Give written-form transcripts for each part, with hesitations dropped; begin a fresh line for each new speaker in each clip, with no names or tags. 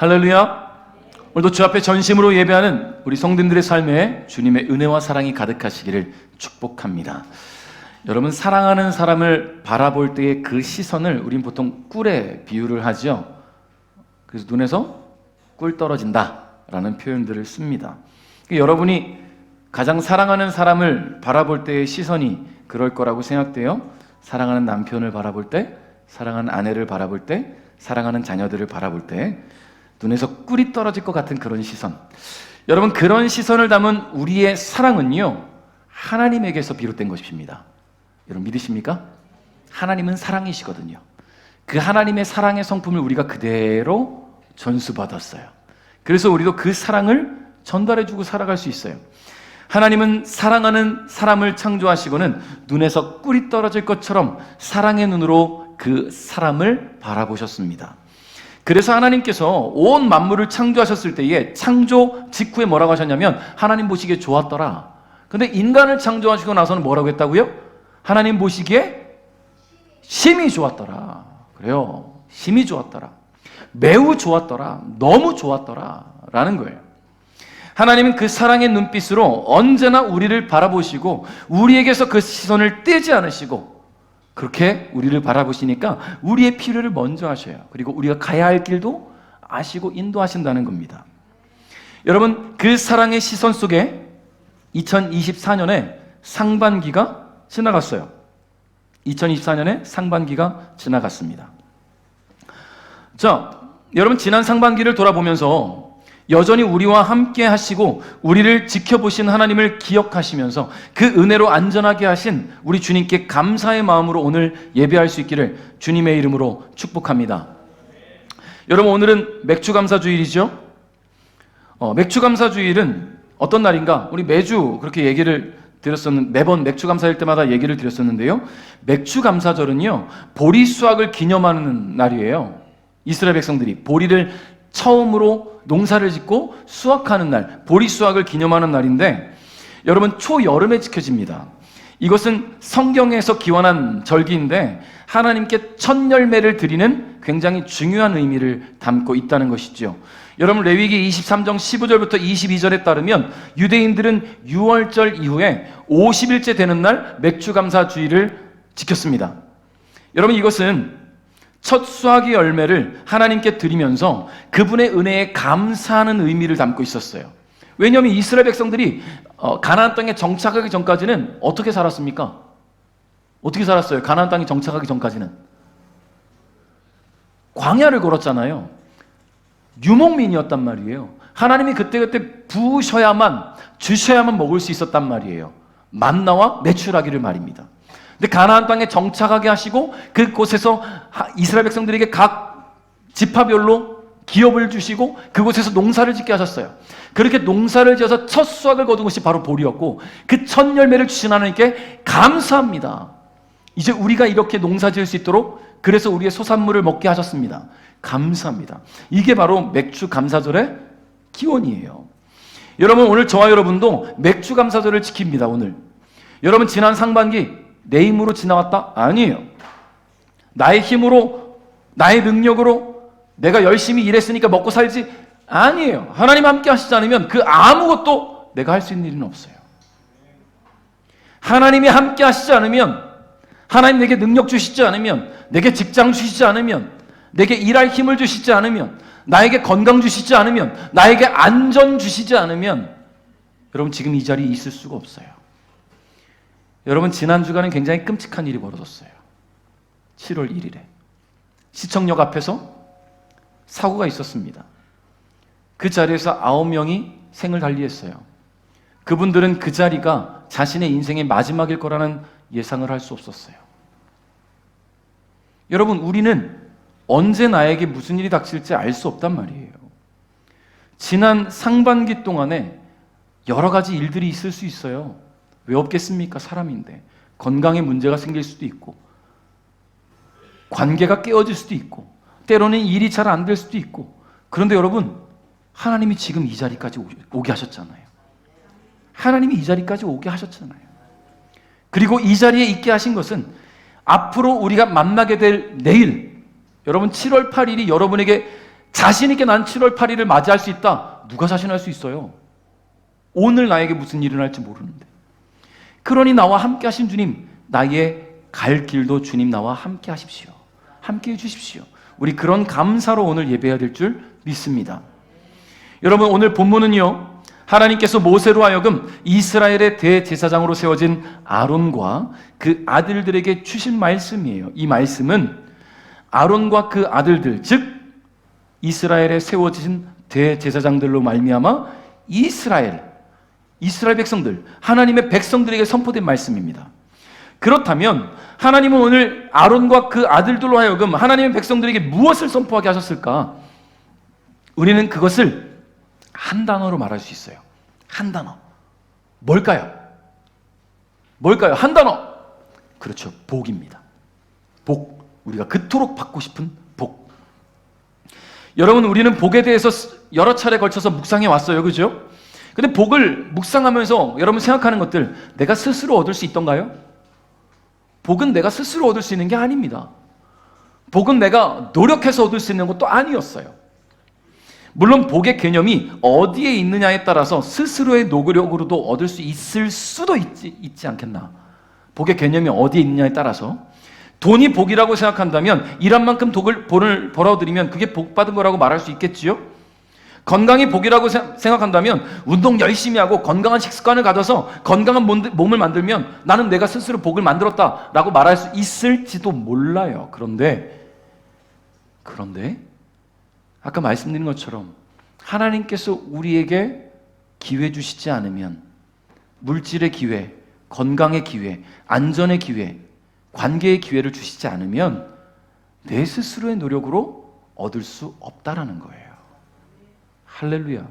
할렐루야. 오늘도 주 앞에 전심으로 예배하는 우리 성도님들의 삶에 주님의 은혜와 사랑이 가득하시기를 축복합니다. 여러분, 사랑하는 사람을 바라볼 때의 그 시선을 우린 보통 꿀에 비유를 하죠. 그래서 눈에서 꿀 떨어진다 라는 표현들을 씁니다. 여러분이 가장 사랑하는 사람을 바라볼 때의 시선이 그럴 거라고 생각돼요. 사랑하는 남편을 바라볼 때, 사랑하는 아내를 바라볼 때, 사랑하는 자녀들을 바라볼 때 눈에서 꿀이 떨어질 것 같은 그런 시선. 여러분, 그런 시선을 담은 우리의 사랑은요, 하나님에게서 비롯된 것입니다. 여러분 믿으십니까? 하나님은 사랑이시거든요. 그 하나님의 사랑의 성품을 우리가 그대로 전수받았어요. 그래서 우리도 그 사랑을 전달해주고 살아갈 수 있어요. 하나님은 사랑하는 사람을 창조하시고는 눈에서 꿀이 떨어질 것처럼 사랑의 눈으로 그 사람을 바라보셨습니다. 그래서 하나님께서 온 만물을 창조하셨을 때에 창조 직후에 뭐라고 하셨냐면 하나님 보시기에 좋았더라. 근데 인간을 창조하시고 나서는 뭐라고 했다고요? 하나님 보시기에 심히 좋았더라. 그래요. 심히 좋았더라. 매우 좋았더라. 너무 좋았더라. 라는 거예요. 하나님은 그 사랑의 눈빛으로 언제나 우리를 바라보시고 우리에게서 그 시선을 떼지 않으시고 그렇게 우리를 바라보시니까 우리의 필요를 먼저 하셔요. 그리고 우리가 가야 할 길도 아시고 인도하신다는 겁니다. 여러분, 그 사랑의 시선 속에 2024년에 상반기가 지나갔어요. 2024년에 상반기가 지나갔습니다. 자, 여러분, 지난 상반기를 돌아보면서 여전히 우리와 함께 하시고 우리를 지켜보신 하나님을 기억하시면서 그 은혜로 안전하게 하신 우리 주님께 감사의 마음으로 오늘 예배할 수 있기를 주님의 이름으로 축복합니다. 여러분, 오늘은 맥주감사주일이죠. 맥주감사주일은 어떤 날인가? 우리 매주 그렇게 얘기를 드렸었는데, 매번 맥주감사일 때마다 얘기를 드렸었는데요, 맥주감사절은요 보리 수확을 기념하는 날이에요. 이스라엘 백성들이 보리를 처음으로 농사를 짓고 수확하는 날, 보리 수확을 기념하는 날인데, 여러분, 초여름에 지켜집니다. 이것은 성경에서 기원한 절기인데 하나님께 첫 열매를 드리는 굉장히 중요한 의미를 담고 있다는 것이죠. 여러분, 레위기 23장 15절부터 22절에 따르면 유대인들은 6월절 이후에 50일째 되는 날 맥주감사주의를 지켰습니다. 여러분, 이것은 첫 수확의 열매를 하나님께 드리면서 그분의 은혜에 감사하는 의미를 담고 있었어요. 왜냐하면 이스라엘 백성들이 가나안 땅에 정착하기 전까지는 어떻게 살았습니까? 어떻게 살았어요? 가나안 땅에 정착하기 전까지는 광야를 걸었잖아요. 유목민이었단 말이에요. 하나님이 그때그때 부으셔야만, 주셔야만 먹을 수 있었단 말이에요. 만나와 메추라기를 말입니다. 근데 가나안 땅에 정착하게 하시고 그곳에서 이스라엘 백성들에게 각 지파별로 기업을 주시고 그곳에서 농사를 짓게 하셨어요. 그렇게 농사를 지어서 첫 수확을 거둔 것이 바로 보리였고, 그 첫 열매를 주신 하나님께 감사합니다. 이제 우리가 이렇게 농사 지을 수 있도록 그래서 우리의 소산물을 먹게 하셨습니다. 감사합니다. 이게 바로 맥주 감사절의 기원이에요. 여러분, 오늘 저와 여러분도 맥주 감사절을 지킵니다. 오늘 여러분, 지난 상반기 내 힘으로 지나왔다? 아니에요. 나의 힘으로, 나의 능력으로 내가 열심히 일했으니까 먹고 살지? 아니에요. 하나님 함께 하시지 않으면 그 아무것도 내가 할 수 있는 일은 없어요. 하나님이 함께 하시지 않으면, 하나님 내게 능력 주시지 않으면, 내게 직장 주시지 않으면, 내게 일할 힘을 주시지 않으면, 나에게 건강 주시지 않으면, 나에게 안전 주시지 않으면 여러분, 지금 이 자리에 있을 수가 없어요. 여러분, 지난 주간은 굉장히 끔찍한 일이 벌어졌어요. 7월 1일에 시청역 앞에서 사고가 있었습니다. 그 자리에서 9명이 생을 달리했어요. 그분들은 그 자리가 자신의 인생의 마지막일 거라는 예상을 할 수 없었어요. 여러분, 우리는 언제 나에게 무슨 일이 닥칠지 알 수 없단 말이에요. 지난 상반기 동안에 여러 가지 일들이 있을 수 있어요. 왜 없겠습니까? 사람인데. 건강에 문제가 생길 수도 있고, 관계가 깨어질 수도 있고, 때로는 일이 잘 안 될 수도 있고. 그런데 여러분, 하나님이 지금 이 자리까지 오게 하셨잖아요. 하나님이 이 자리까지 오게 하셨잖아요. 그리고 이 자리에 있게 하신 것은 앞으로 우리가 만나게 될 내일, 여러분 7월 8일이 여러분에게 자신 있게 난 7월 8일을 맞이할 수 있다. 누가 자신할 수 있어요? 오늘 나에게 무슨 일이 일어날지 모르는데. 그러니 나와 함께 하신 주님, 나의 갈 길도 주님 나와 함께 하십시오. 함께 해주십시오. 우리 그런 감사로 오늘 예배해야 될 줄 믿습니다. 여러분, 오늘 본문은요, 하나님께서 모세로 하여금 이스라엘의 대제사장으로 세워진 아론과 그 아들들에게 주신 말씀이에요. 이 말씀은 아론과 그 아들들, 즉 이스라엘에 세워진 대제사장들로 말미암아 이스라엘 백성들, 하나님의 백성들에게 선포된 말씀입니다. 그렇다면 하나님은 오늘 아론과 그 아들들로 하여금 하나님의 백성들에게 무엇을 선포하게 하셨을까? 우리는 그것을 한 단어로 말할 수 있어요. 한 단어. 뭘까요? 한 단어. 그렇죠. 복입니다. 복. 우리가 그토록 받고 싶은 복. 여러분, 우리는 복에 대해서 여러 차례 걸쳐서 묵상해 왔어요. 그죠? 근데 복을 묵상하면서 여러분 생각하는 것들, 내가 스스로 얻을 수 있던가요? 복은 내가 스스로 얻을 수 있는 게 아닙니다. 복은 내가 노력해서 얻을 수 있는 것도 아니었어요. 물론 복의 개념이 어디에 있느냐에 따라서 스스로의 노력으로도 얻을 수 있을 수도 있지 않겠나. 복의 개념이 어디에 있느냐에 따라서. 돈이 복이라고 생각한다면 일한 만큼 돈을 벌어들이면 그게 복 받은 거라고 말할 수 있겠지요. 건강이 복이라고 생각한다면 운동 열심히 하고 건강한 식습관을 가져서 건강한 몸을 만들면 나는 내가 스스로 복을 만들었다라고 말할 수 있을지도 몰라요. 그런데 아까 말씀드린 것처럼 하나님께서 우리에게 기회 주시지 않으면, 물질의 기회, 건강의 기회, 안전의 기회, 관계의 기회를 주시지 않으면 내 스스로의 노력으로 얻을 수 없다라는 거예요. 할렐루야.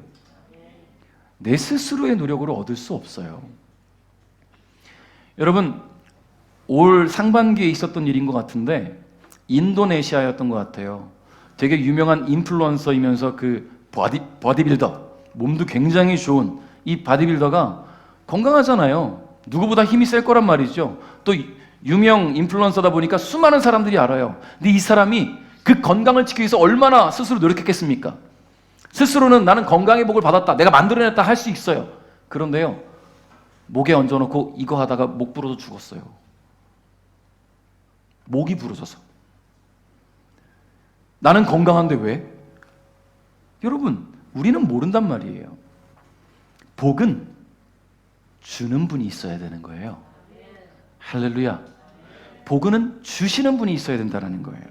내 스스로의 노력으로 얻을 수 없어요. 여러분, 올 상반기에 있었던 일인 것 같은데 인도네시아였던 것 같아요. 되게 유명한 인플루언서이면서 그 바디빌더, 몸도 굉장히 좋은 이 바디빌더가 건강하잖아요. 누구보다 힘이 셀 거란 말이죠. 또 유명 인플루언서다 보니까 수많은 사람들이 알아요. 근데 이 사람이 그 건강을 지키기 위해서 얼마나 스스로 노력했겠습니까? 스스로는 나는 건강의 복을 받았다, 내가 만들어냈다 할 수 있어요. 그런데요, 목에 얹어놓고 이거 하다가 목 부러져 죽었어요. 목이 부러져서. 나는 건강한데 왜? 여러분, 우리는 모른단 말이에요. 복은 주는 분이 있어야 되는 거예요. 할렐루야. 복은 주시는 분이 있어야 된다는 거예요.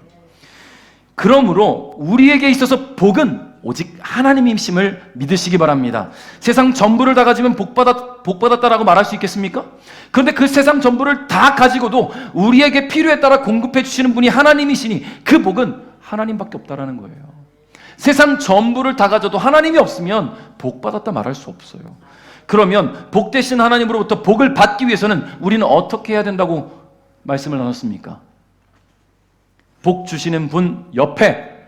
그러므로 우리에게 있어서 복은 오직 하나님이심을 믿으시기 바랍니다. 세상 전부를 다 가지면 복받았다라고 말할 수 있겠습니까? 그런데 그 세상 전부를 다 가지고도 우리에게 필요에 따라 공급해 주시는 분이 하나님이시니 그 복은 하나님밖에 없다라는 거예요. 세상 전부를 다 가져도 하나님이 없으면 복받았다 말할 수 없어요. 그러면 복 대신 하나님으로부터 복을 받기 위해서는 우리는 어떻게 해야 된다고 말씀을 나눴습니까? 복 주시는 분 옆에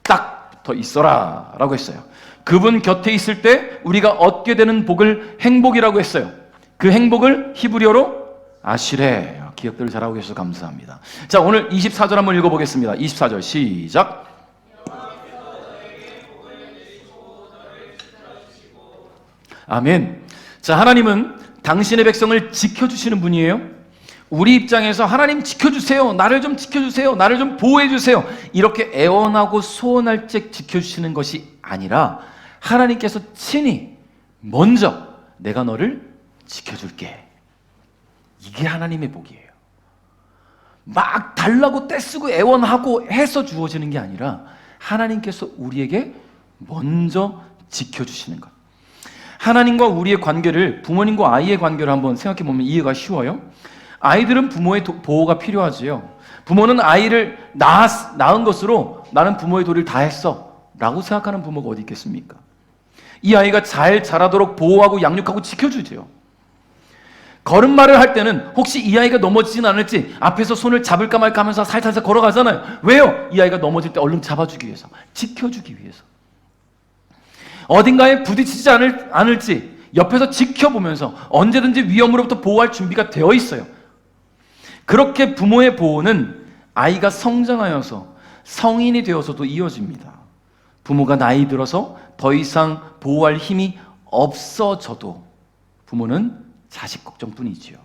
딱 붙어 있어라 라고 했어요. 그분 곁에 있을 때 우리가 얻게 되는 복을 행복이라고 했어요. 그 행복을 히브리어로 아시레. 기억들을 잘하고 계셔서 감사합니다. 자, 오늘 24절 한번 읽어보겠습니다. 24절 시작. 아멘. 자, 하나님은 당신의 백성을 지켜주시는 분이에요. 우리 입장에서 하나님 지켜주세요, 나를 좀 지켜주세요, 나를 좀 보호해주세요, 이렇게 애원하고 소원할 적 지켜주시는 것이 아니라 하나님께서 친히 먼저 내가 너를 지켜줄게. 이게 하나님의 복이에요. 막 달라고 떼쓰고 애원하고 해서 주어지는 게 아니라 하나님께서 우리에게 먼저 지켜주시는 것. 하나님과 우리의 관계를, 부모님과 아이의 관계를 한번 생각해 보면 이해가 쉬워요. 아이들은 부모의 보호가 필요하지요. 부모는 아이를 낳은 것으로 나는 부모의 도리를 다 했어 라고 생각하는 부모가 어디 있겠습니까? 이 아이가 잘 자라도록 보호하고 양육하고 지켜주죠. 걸음마를 할 때는 혹시 이 아이가 넘어지진 않을지 앞에서 손을 잡을까 말까 하면서 살살살 걸어가잖아요. 왜요? 이 아이가 넘어질 때 얼른 잡아주기 위해서, 지켜주기 위해서. 어딘가에 부딪히지 않을지 옆에서 지켜보면서 언제든지 위험으로부터 보호할 준비가 되어 있어요. 그렇게 부모의 보호는 아이가 성장하여서 성인이 되어서도 이어집니다. 부모가 나이 들어서 더 이상 보호할 힘이 없어져도 부모는 자식 걱정뿐이지요.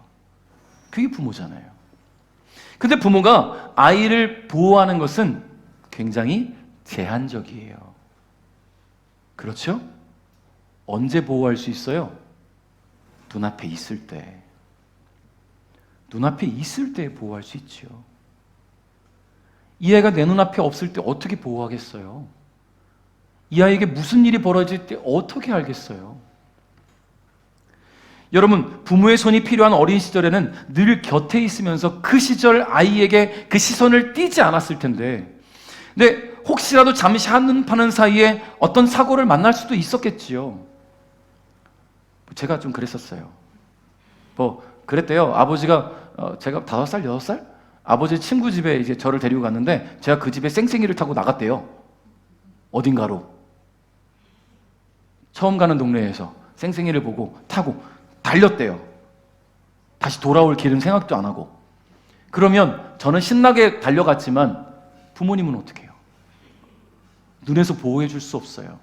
그게 부모잖아요. 근데 부모가 아이를 보호하는 것은 굉장히 제한적이에요. 그렇죠? 언제 보호할 수 있어요? 눈앞에 있을 때. 눈앞에 있을 때 보호할 수 있지요. 이 아이가 내 눈앞에 없을 때 어떻게 보호하겠어요? 이 아이에게 무슨 일이 벌어질 때 어떻게 알겠어요? 여러분, 부모의 손이 필요한 어린 시절에는 늘 곁에 있으면서 그 시절 아이에게 그 시선을 띄지 않았을 텐데, 근데 혹시라도 잠시 한눈 파는 사이에 어떤 사고를 만날 수도 있었겠지요. 제가 좀 그랬었어요. 그랬대요. 아버지가 제가 5살, 6살? 아버지 친구 집에 이제 저를 데리고 갔는데 제가 그 집에 쌩쌩이를 타고 나갔대요. 어딘가로. 처음 가는 동네에서 쌩쌩이를 보고 타고 달렸대요. 다시 돌아올 길은 생각도 안 하고. 그러면 저는 신나게 달려갔지만 부모님은 어떻게 해요? 눈에서 보호해 줄 수 없어요.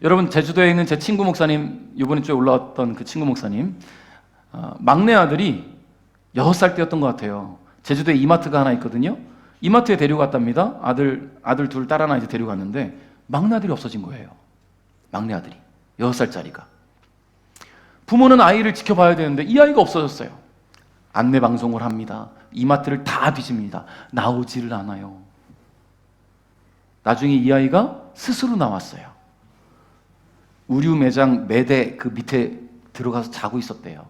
여러분, 제주도에 있는 제 친구 목사님, 이번에 주에 올라왔던 그 친구 목사님, 막내 아들이 6살 때였던 것 같아요. 제주도에 이마트가 하나 있거든요. 이마트에 데려갔답니다. 아들 둘, 딸 하나 이제 데려갔는데 막내 아들이 없어진 거예요. 막내 아들이 6살짜리가. 부모는 아이를 지켜봐야 되는데 이 아이가 없어졌어요. 안내 방송을 합니다. 이마트를 다 뒤집니다. 나오지를 않아요. 나중에 이 아이가 스스로 나왔어요. 의류 매장 매대 그 밑에 들어가서 자고 있었대요.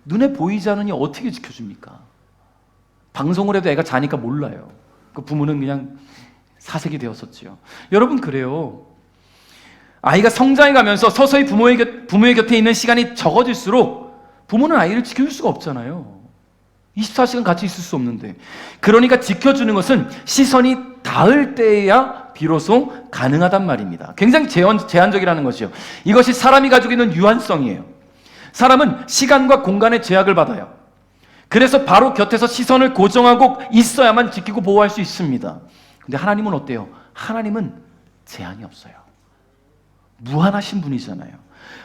눈에 보이지 않으니 어떻게 지켜줍니까? 방송을 해도 애가 자니까 몰라요. 그 부모는 그냥 사색이 되었었지요. 여러분, 그래요. 아이가 성장해 가면서 서서히 부모의 곁에 있는 시간이 적어질수록 부모는 아이를 지켜줄 수가 없잖아요. 24시간 같이 있을 수 없는데. 그러니까 지켜주는 것은 시선이 닿을 때에야 비로소 가능하단 말입니다. 굉장히 제한적이라는 것이요. 이것이 사람이 가지고 있는 유한성이에요. 사람은 시간과 공간의 제약을 받아요. 그래서 바로 곁에서 시선을 고정하고 있어야만 지키고 보호할 수 있습니다. 근데 하나님은 어때요? 하나님은 제한이 없어요. 무한하신 분이잖아요.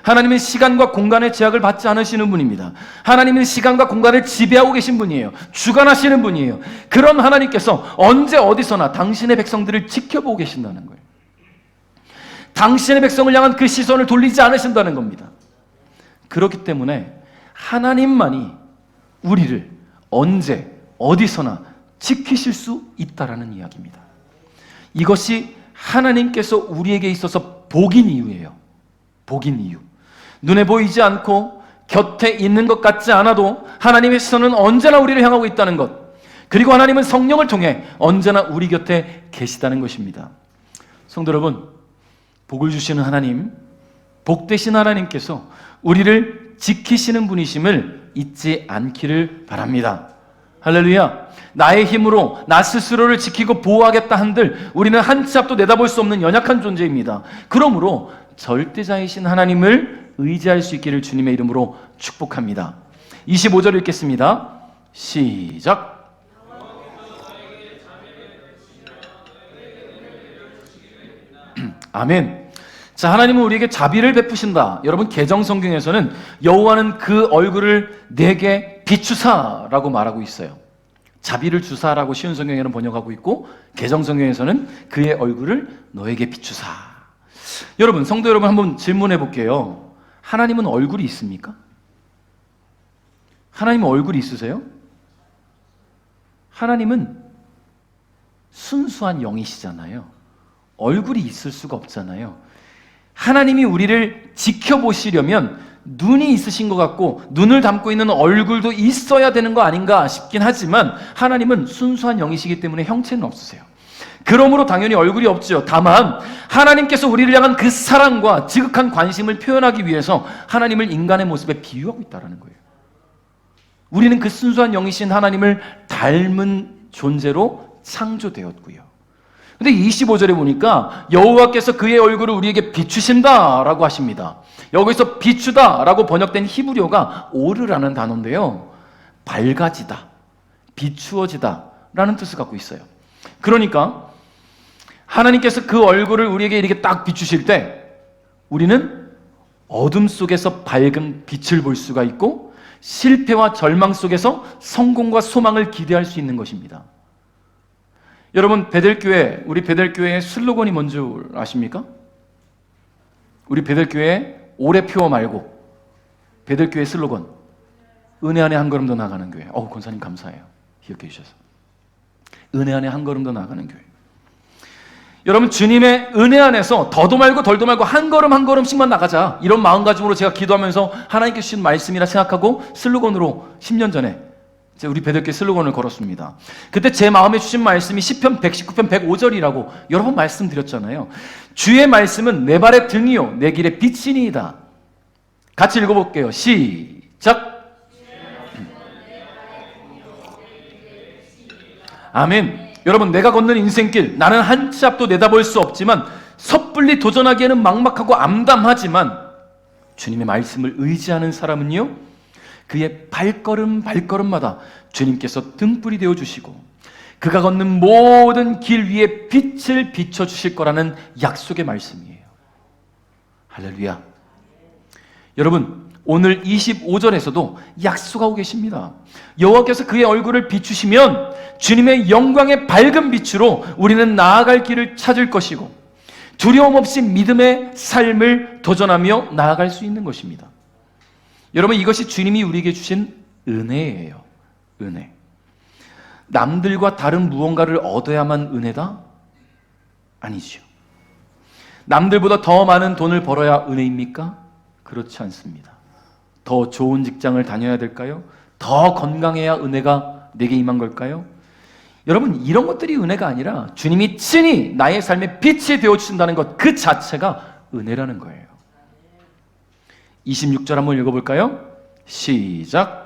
하나님은 시간과 공간의 제약을 받지 않으시는 분입니다. 하나님은 시간과 공간을 지배하고 계신 분이에요. 주관하시는 분이에요. 그런 하나님께서 언제 어디서나 당신의 백성들을 지켜보고 계신다는 거예요. 당신의 백성을 향한 그 시선을 돌리지 않으신다는 겁니다. 그렇기 때문에 하나님만이 우리를 언제 어디서나 지키실 수 있다라는 이야기입니다. 이것이 하나님께서 우리에게 있어서 복인 이유예요. 복인 이유. 눈에 보이지 않고 곁에 있는 것 같지 않아도 하나님의 시선은 언제나 우리를 향하고 있다는 것. 그리고 하나님은 성령을 통해 언제나 우리 곁에 계시다는 것입니다. 성도 여러분, 복을 주시는 하나님, 복되신 하나님께서 우리를 지키시는 분이심을 잊지 않기를 바랍니다. 할렐루야. 나의 힘으로 나 스스로를 지키고 보호하겠다 한들 우리는 한 치 앞도 내다볼 수 없는 연약한 존재입니다. 그러므로 절대자이신 하나님을 의지할 수 있기를 주님의 이름으로 축복합니다. 25절 읽겠습니다. 시작. 아멘. 자, 하나님은 우리에게 자비를 베푸신다. 여러분, 개정성경에서는 여호와는 그 얼굴을 내게 비추사라고 말하고 있어요. 자비를 주사라고 쉬운 성경에는 번역하고 있고, 개정성경에서는 그의 얼굴을 너에게 비추사. 여러분, 성도 여러분, 한번 질문해 볼게요. 하나님은 얼굴이 있습니까? 하나님은 얼굴이 있으세요? 하나님은 순수한 영이시잖아요. 얼굴이 있을 수가 없잖아요. 하나님이 우리를 지켜보시려면 눈이 있으신 것 같고 눈을 담고 있는 얼굴도 있어야 되는 거 아닌가 싶긴 하지만 하나님은 순수한 영이시기 때문에 형체는 없으세요. 그러므로 당연히 얼굴이 없죠. 다만 하나님께서 우리를 향한 그 사랑과 지극한 관심을 표현하기 위해서 하나님을 인간의 모습에 비유하고 있다는 거예요. 우리는 그 순수한 영이신 하나님을 닮은 존재로 창조되었고요. 근데 25절에 보니까 여호와께서 그의 얼굴을 우리에게 비추신다라고 하십니다. 여기서 비추다라고 번역된 히브리어가 오르라는 단어인데요. 밝아지다, 비추어지다라는 뜻을 갖고 있어요. 그러니까 하나님께서 그 얼굴을 우리에게 이렇게 딱 비추실 때 우리는 어둠 속에서 밝은 빛을 볼 수가 있고 실패와 절망 속에서 성공과 소망을 기대할 수 있는 것입니다. 여러분, 우리 베델교회의 슬로건이 뭔지 아십니까? 우리 베델교회 오래 피워 말고 베델교회 슬로건, 은혜 안에 한 걸음 더 나아가는 교회. 권사님 감사해요, 기억해 주셔서. 은혜 안에 한 걸음 더 나아가는 교회. 여러분, 주님의 은혜 안에서 더도 말고 덜도 말고 한 걸음 한 걸음씩만 나가자, 이런 마음가짐으로 제가 기도하면서 하나님께 주신 말씀이라 생각하고 슬로건으로 10년 전에 우리 베델교회 슬로건을 걸었습니다. 그때 제 마음에 주신 말씀이 시편 119편 105절이라고 여러 번 말씀드렸잖아요. 주의 말씀은 내 발의 등이요 내 길의 빛이니이다. 같이 읽어볼게요. 시작. 아멘. 여러분, 내가 걷는 인생길, 나는 한 치 앞도 내다볼 수 없지만 섣불리 도전하기에는 막막하고 암담하지만 주님의 말씀을 의지하는 사람은요, 그의 발걸음마다 주님께서 등불이 되어주시고 그가 걷는 모든 길 위에 빛을 비춰주실 거라는 약속의 말씀이에요. 할렐루야. 여러분, 오늘 25절에서도 약속하고 계십니다. 여호와께서 그의 얼굴을 비추시면 주님의 영광의 밝은 빛으로 우리는 나아갈 길을 찾을 것이고 두려움 없이 믿음의 삶을 도전하며 나아갈 수 있는 것입니다. 여러분, 이것이 주님이 우리에게 주신 은혜예요. 은혜. 남들과 다른 무언가를 얻어야만 은혜다? 아니죠. 남들보다 더 많은 돈을 벌어야 은혜입니까? 그렇지 않습니다. 더 좋은 직장을 다녀야 될까요? 더 건강해야 은혜가 내게 임한 걸까요? 여러분, 이런 것들이 은혜가 아니라 주님이 친히 나의 삶에 빛이 되어주신다는 것 그 자체가 은혜라는 거예요. 26절 한번 읽어볼까요? 시작.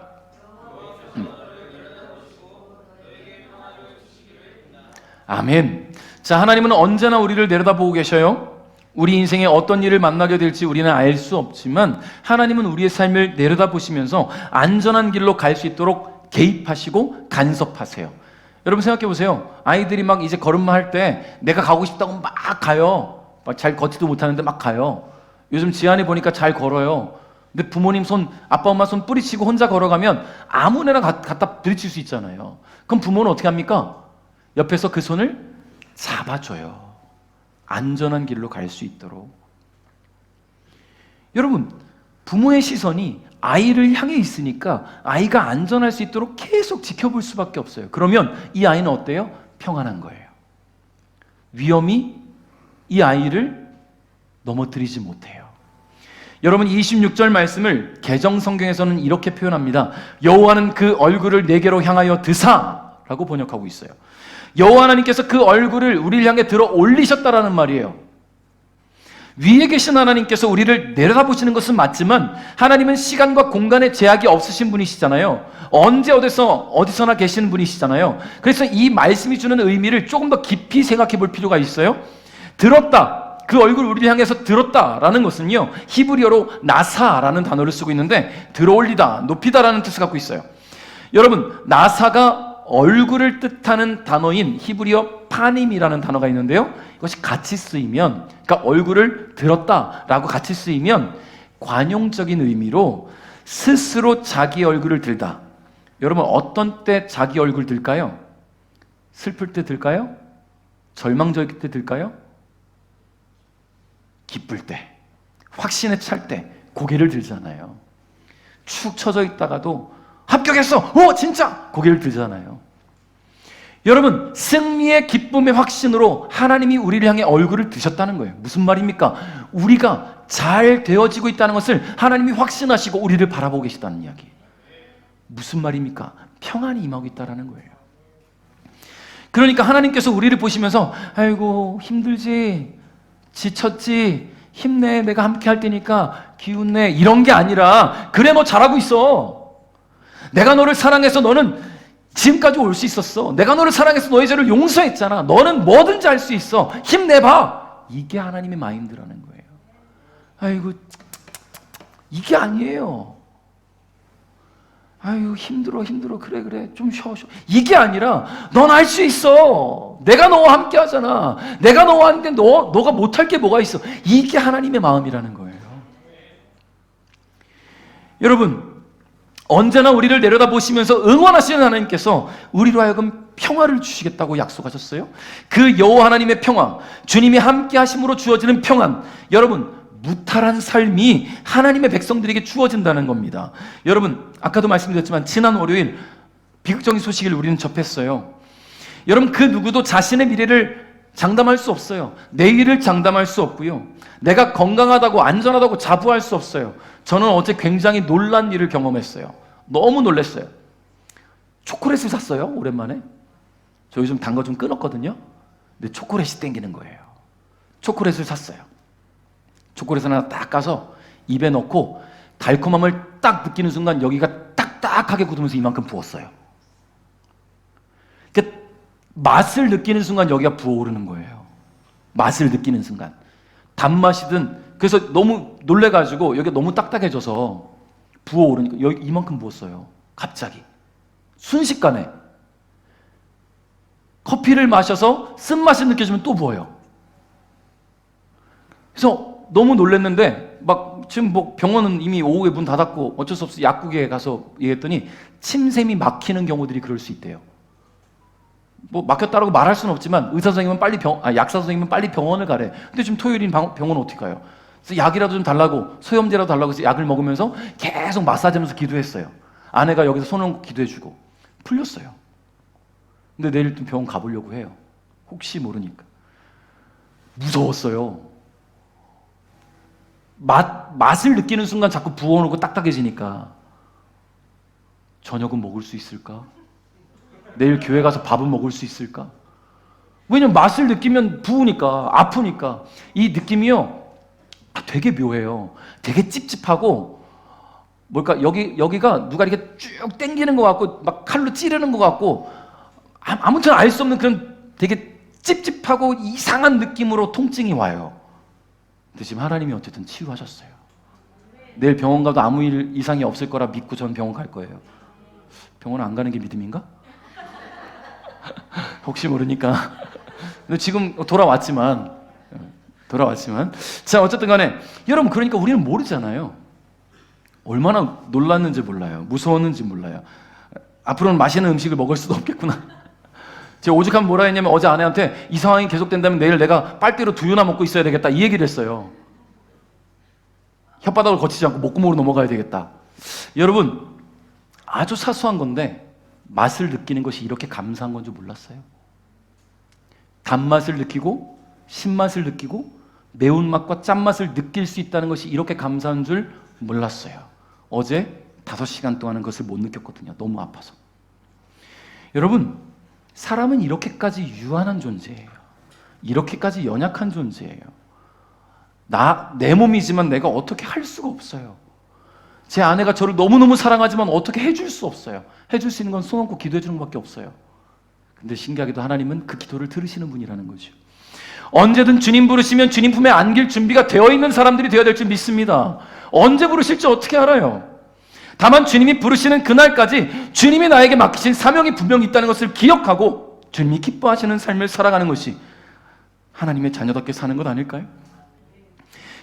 아멘. 자, 하나님은 언제나 우리를 내려다보고 계셔요. 우리 인생에 어떤 일을 만나게 될지 우리는 알 수 없지만 하나님은 우리의 삶을 내려다보시면서 안전한 길로 갈 수 있도록 개입하시고 간섭하세요. 여러분, 생각해 보세요. 아이들이 막 이제 걸음마 할 때 내가 가고 싶다고 막 가요. 막 잘 걷지도 못하는데 막 가요. 요즘 지안이 보니까 잘 걸어요. 근데 부모님 손, 아빠 엄마 손 뿌리치고 혼자 걸어가면 아무데나 갖다 부딪힐 수 있잖아요. 그럼 부모는 어떻게 합니까? 옆에서 그 손을 잡아줘요. 안전한 길로 갈 수 있도록. 여러분, 부모의 시선이 아이를 향해 있으니까 아이가 안전할 수 있도록 계속 지켜볼 수밖에 없어요. 그러면 이 아이는 어때요? 평안한 거예요. 위험이 이 아이를 넘어뜨리지 못해요. 여러분, 26절 말씀을 개정 성경에서는 이렇게 표현합니다. 여호와는 그 얼굴을 내게로 향하여 드사라고 번역하고 있어요. 여호와 하나님께서 그 얼굴을 우리를 향해 들어 올리셨다라는 말이에요. 위에 계신 하나님께서 우리를 내려다보시는 것은 맞지만 하나님은 시간과 공간의 제약이 없으신 분이시잖아요. 언제 어디서나 계시는 분이시잖아요. 그래서 이 말씀이 주는 의미를 조금 더 깊이 생각해 볼 필요가 있어요. 들었다, 그 얼굴 우리를 향해서 들었다라는 것은요, 히브리어로 나사라는 단어를 쓰고 있는데 들어올리다, 높이다라는 뜻을 갖고 있어요. 여러분, 나사가 얼굴을 뜻하는 단어인 히브리어 파님이라는 단어가 있는데요, 이것이 같이 쓰이면, 그러니까 얼굴을 들었다라고 같이 쓰이면 관용적인 의미로 스스로 자기 얼굴을 들다. 여러분, 어떤 때 자기 얼굴 들까요? 슬플 때 들까요? 절망적일 때 들까요? 기쁠 때, 확신에 찰 때 고개를 들잖아요. 축 처져 있다가도 합격했어! 진짜! 고개를 들잖아요. 여러분, 승리의 기쁨의 확신으로 하나님이 우리를 향해 얼굴을 드셨다는 거예요. 무슨 말입니까? 우리가 잘 되어지고 있다는 것을 하나님이 확신하시고 우리를 바라보고 계시다는 이야기. 무슨 말입니까? 평안이 임하고 있다는 거예요. 그러니까 하나님께서 우리를 보시면서 아이고 힘들지, 지쳤지, 힘내, 내가 함께 할 테니까 기운내, 이런 게 아니라 그래, 너 잘하고 있어. 내가 너를 사랑해서 너는 지금까지 올 수 있었어. 내가 너를 사랑해서 너의 죄를 용서했잖아. 너는 뭐든지 할 수 있어. 힘내봐. 이게 하나님의 마인드라는 거예요. 아이고, 이게 아니에요. 아유, 힘들어. 그래. 좀 쉬어. 이게 아니라 넌 할 수 있어. 내가 너와 함께 하잖아. 내가 너와 함께 너가 못할 게 뭐가 있어. 이게 하나님의 마음이라는 거예요. 여러분, 언제나 우리를 내려다보시면서 응원하시는 하나님께서 우리로 하여금 평화를 주시겠다고 약속하셨어요. 그 여호와 하나님의 평화, 주님이 함께 하심으로 주어지는 평안, 여러분 무탈한 삶이 하나님의 백성들에게 주어진다는 겁니다. 여러분, 아까도 말씀드렸지만 지난 월요일 비극적인 소식을 우리는 접했어요. 여러분, 그 누구도 자신의 미래를 장담할 수 없어요. 내일을 장담할 수 없고요. 내가 건강하다고 안전하다고 자부할 수 없어요. 저는 어제 굉장히 놀란 일을 경험했어요. 너무 놀랐어요. 초콜릿을 샀어요, 오랜만에. 저 요즘 단 거 좀 끊었거든요. 근데 초콜릿이 땡기는 거예요. 초콜릿을 샀어요. 초콜릿 하나 딱 까서 입에 넣고 달콤함을 딱 느끼는 순간 여기가 딱딱하게 굳으면서 이만큼 부었어요. 그러니까 맛을 느끼는 순간 여기가 부어오르는 거예요. 맛을 느끼는 순간. 단맛이든, 그래서 너무 놀래가지고 여기가 너무 딱딱해져서 부어오르니까 여기 이만큼 부었어요. 갑자기. 순식간에. 커피를 마셔서 쓴맛을 느껴지면 또 부어요. 그래서 너무 놀랐는데 막 지금 뭐 병원은 이미 오후에 문 닫았고 어쩔 수 없이 약국에 가서 얘기했더니 침샘이 막히는 경우들이 그럴 수 있대요. 뭐 막혔다라고 말할 수는 없지만 의사 선생님은 약사 선생님은 빨리 병원을 가래. 근데 지금 토요일인 병원 어떻게 가요? 그래서 약이라도 좀 달라고, 소염제라도 달라고 해서 약을 먹으면서 계속 마사지하면서 기도했어요. 아내가 여기서 손 얹고 기도해주고 풀렸어요. 근데 내일 또 병원 가보려고 해요. 혹시 모르니까. 무서웠어요. 맛을 느끼는 순간 자꾸 부어오르고 딱딱해지니까 저녁은 먹을 수 있을까? 내일 교회 가서 밥은 먹을 수 있을까? 왜냐면 맛을 느끼면 부으니까, 아프니까. 이 느낌이요, 되게 묘해요. 되게 찝찝하고, 뭘까, 여기가 누가 이렇게 쭉 당기는 것 같고, 막 칼로 찌르는 것 같고, 아무튼 알 수 없는 그런 되게 찝찝하고 이상한 느낌으로 통증이 와요. 근데 지금 하나님이 어쨌든 치유하셨어요. 내일 병원 가도 아무 일 이상이 없을 거라 믿고 전 병원 갈 거예요. 병원 안 가는 게 믿음인가? 혹시 모르니까. 근데 지금 돌아왔지만 자, 어쨌든 간에 여러분, 그러니까 우리는 모르잖아요. 얼마나 놀랐는지 몰라요. 무서웠는지 몰라요. 앞으로는 맛있는 음식을 먹을 수도 없겠구나. 제가 오죽하면 뭐라 했냐면 어제 아내한테 이 상황이 계속된다면 내일 내가 빨대로 두유나 먹고 있어야 되겠다, 이 얘기를 했어요. 혓바닥을 거치지 않고 목구멍으로 넘어가야 되겠다. 여러분, 아주 사소한 건데 맛을 느끼는 것이 이렇게 감사한 건 줄 몰랐어요. 단맛을 느끼고 신맛을 느끼고 매운맛과 짠맛을 느낄 수 있다는 것이 이렇게 감사한 줄 몰랐어요. 어제 5시간 동안은 그것을 못 느꼈거든요. 너무 아파서. 여러분, 사람은 이렇게까지 유한한 존재예요. 이렇게까지 연약한 존재예요. 내 몸이지만 내가 어떻게 할 수가 없어요. 제 아내가 저를 너무너무 사랑하지만 어떻게 해줄 수 없어요. 해줄 수 있는 건 손 얹고 기도해 주는 것밖에 없어요. 근데 신기하게도 하나님은 그 기도를 들으시는 분이라는 거죠. 언제든 주님 부르시면 주님 품에 안길 준비가 되어 있는 사람들이 되어야 될 줄 믿습니다. 언제 부르실지 어떻게 알아요? 다만 주님이 부르시는 그날까지 주님이 나에게 맡기신 사명이 분명히 있다는 것을 기억하고 주님이 기뻐하시는 삶을 살아가는 것이 하나님의 자녀답게 사는 것 아닐까요?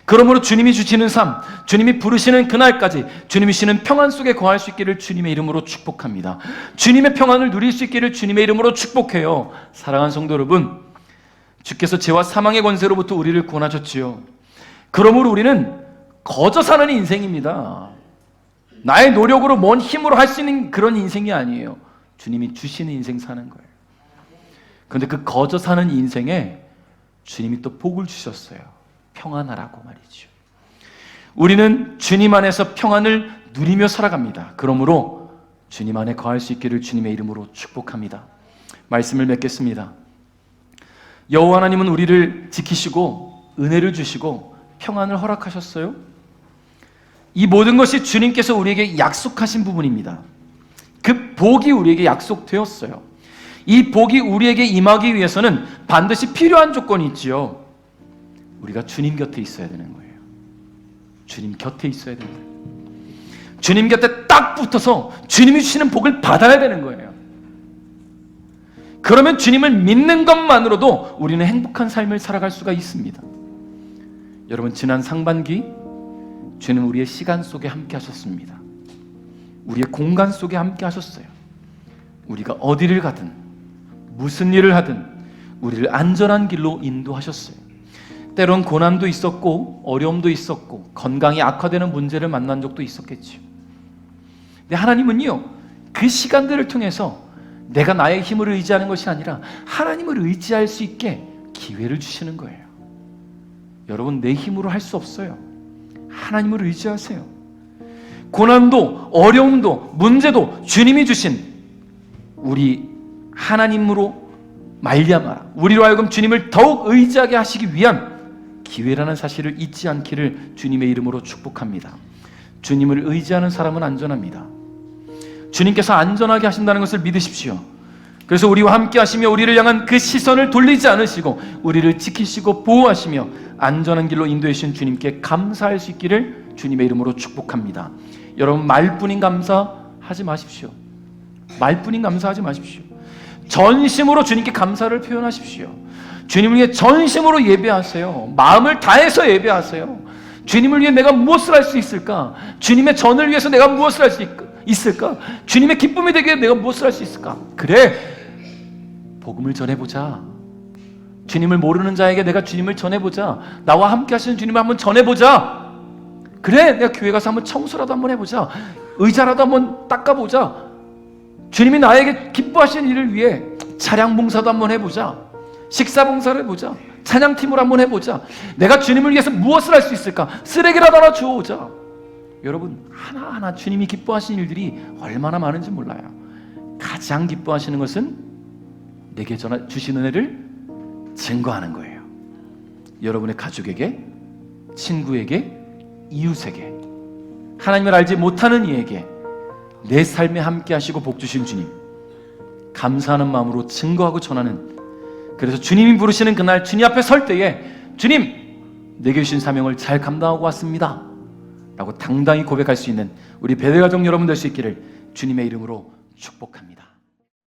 그러므로 주님이 주시는 삶, 주님이 부르시는 그날까지 주님이 주시는 평안 속에 거할 수 있기를 주님의 이름으로 축복합니다. 주님의 평안을 누릴 수 있기를 주님의 이름으로 축복해요. 사랑하는 성도 여러분, 주께서 죄와 사망의 권세로부터 우리를 구원하셨지요. 그러므로 우리는 거저 사는 인생입니다. 나의 노력으로 뭔 힘으로 할 수 있는 그런 인생이 아니에요. 주님이 주시는 인생 사는 거예요. 그런데 그 거저 사는 인생에 주님이 또 복을 주셨어요. 평안하라고 말이죠. 우리는 주님 안에서 평안을 누리며 살아갑니다. 그러므로 주님 안에 거할 수 있기를 주님의 이름으로 축복합니다. 말씀을 맺겠습니다. 여호와 하나님은 우리를 지키시고 은혜를 주시고 평안을 허락하셨어요. 이 모든 것이 주님께서 우리에게 약속하신 부분입니다. 그 복이 우리에게 약속되었어요. 이 복이 우리에게 임하기 위해서는 반드시 필요한 조건이 있지요. 우리가 주님 곁에 있어야 되는 거예요. 주님 곁에 있어야 되는 거예요. 주님 곁에 딱 붙어서 주님이 주시는 복을 받아야 되는 거예요. 그러면 주님을 믿는 것만으로도 우리는 행복한 삶을 살아갈 수가 있습니다. 여러분, 지난 상반기 주님 우리의 시간 속에 함께 하셨습니다. 우리의 공간 속에 함께 하셨어요. 우리가 어디를 가든 무슨 일을 하든 우리를 안전한 길로 인도하셨어요. 때론 고난도 있었고 어려움도 있었고 건강이 악화되는 문제를 만난 적도 있었겠죠. 근데 하나님은요, 그 시간들을 통해서 내가 나의 힘을 의지하는 것이 아니라 하나님을 의지할 수 있게 기회를 주시는 거예요. 여러분, 내 힘으로 할 수 없어요. 하나님을 의지하세요. 고난도 어려움도 문제도 주님이 주신 우리 하나님으로 말미암아 우리로 하여금 주님을 더욱 의지하게 하시기 위한 기회라는 사실을 잊지 않기를 주님의 이름으로 축복합니다. 주님을 의지하는 사람은 안전합니다. 주님께서 안전하게 하신다는 것을 믿으십시오. 그래서 우리와 함께 하시며 우리를 향한 그 시선을 돌리지 않으시고 우리를 지키시고 보호하시며 안전한 길로 인도해 주신 주님께 감사할 수 있기를 주님의 이름으로 축복합니다. 여러분, 말뿐인 감사하지 마십시오. 말뿐인 감사하지 마십시오. 전심으로 주님께 감사를 표현하십시오. 주님을 위해 전심으로 예배하세요. 마음을 다해서 예배하세요. 주님을 위해 내가 무엇을 할 수 있을까? 주님의 전을 위해서 내가 무엇을 할 수 있을까? 주님의 기쁨이 되기 위해 내가 무엇을 할 수 있을까? 그래, 복음을 전해보자. 주님을 모르는 자에게 내가 주님을 전해보자. 나와 함께 하시는 주님을 한번 전해보자. 그래, 내가 교회 가서 한번 청소라도 한번 해보자. 의자라도 한번 닦아보자. 주님이 나에게 기뻐하시는 일을 위해 차량 봉사도 한번 해보자. 식사 봉사를 해보자. 찬양팀을 한번 해보자. 내가 주님을 위해서 무엇을 할 수 있을까? 쓰레기라도 하나 주워오자. 여러분, 하나하나 주님이 기뻐하시는 일들이 얼마나 많은지 몰라요. 가장 기뻐하시는 것은 내게 주신 은혜를 증거하는 거예요. 여러분의 가족에게, 친구에게, 이웃에게, 하나님을 알지 못하는 이에게 내 삶에 함께 하시고 복 주신 주님, 감사하는 마음으로 증거하고 전하는, 그래서 주님이 부르시는 그날 주님 앞에 설 때에 주님, 내게 주신 사명을 잘 감당하고 왔습니다 라고 당당히 고백할 수 있는 우리 베델가족 여러분 될 수 있기를 주님의 이름으로 축복합니다.